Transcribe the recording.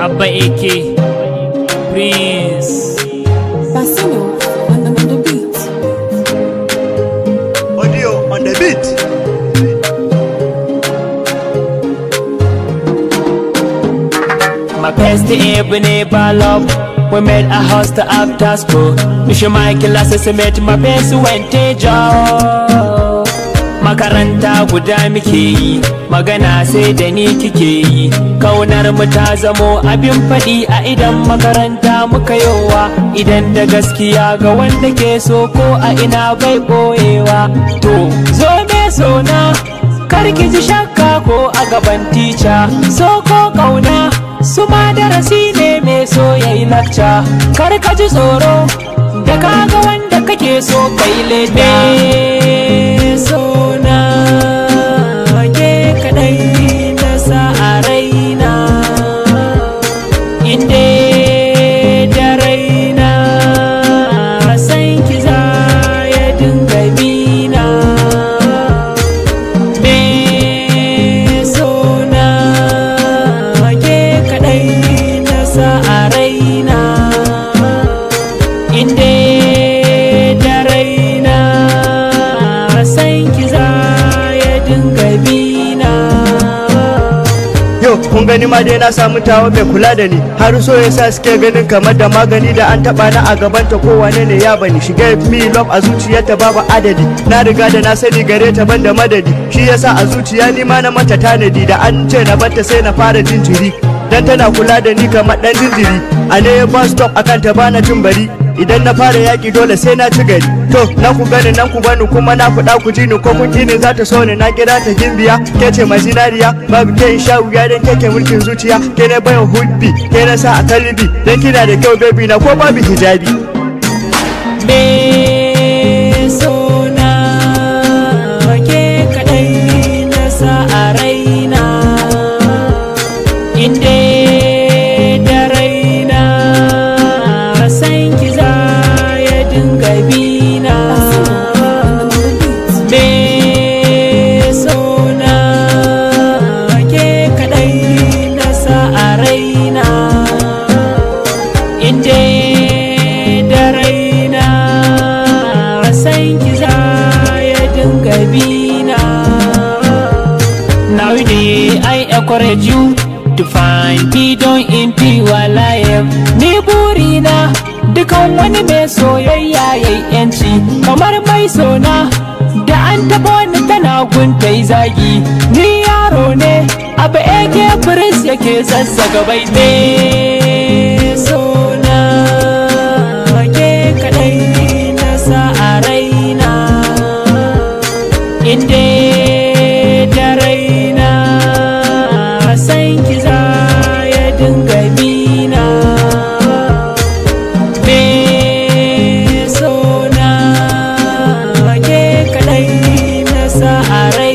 Abba AK Prince Bassino on the beat. Audio on the beat. My best ever love. We made a house to after school. Mishi Michael met my best went to job. Makaranta guda muke yi, magana sai da ni kike yi. Kaunar mu ta zamo abin faɗi a idan makaranta muka yowa. Idan da gaskiya ga wanda ke so ko a ina bai ɓoyewa. To zo me sona, kar ki ji shakka ko a gaban tica. So ko ƙauna su ma darasi ne mai so yayi lakca. Kar ka ji tsoro da kaga wanda kake so kai lebe. Sona ke kadai na sa a raina, inde da raina san ki za ya dinga bina. Me sona ke kadai na sa a raina, inde da raina san ki za ya dinga bina. Yo, kun gani ma dai na samu tawa mai kula da ni. Har so yasa suke ganin kamar da magani da an taba na a gabanta kowane ne ya bani. Shiga me love a zuciyarta babu adadi. Na riga da na sani gare ta banda madadi. Shi yasa a zuciya ni ma na mata tanadi. Da an ce na batta sai na fara jinjiri. Dan tana kula da ni kamar dan jinjiri. A ne bus stop akan ta bana jin bari. Idan na fara yaki dole sai na ci gari. To nan ku gani nan ku bani kuma na kuɗa ku ji ni ko kun kini za ta so ni na kira ta gimbiya. Ke ce mai zinariya babu ke in sha wuya dan keke mulkin zuciya. Ke ne bayan hudbi ke na sa a kalbi dan kina da kyau baby na ko babu hijabi. Me sona ke kadai na sa a raina, inde da raina san ki za ya dinga bina. Me sona ke kadai na sa a raina, inde da raina san ki za ya dinga bina. Now I encourage you to find freedom in pure life. Ni burina dukan wani mai soyayya yayi yanci kamar mai sona. Da an taɓa ni tana guntai zagi, ni yaro ne abu ake Prince yake zazzaga bai. Me sona ke kadai na sa a raina, inde da raina san ki za ya dinga bina. Me sona ke kadai na sa a raina.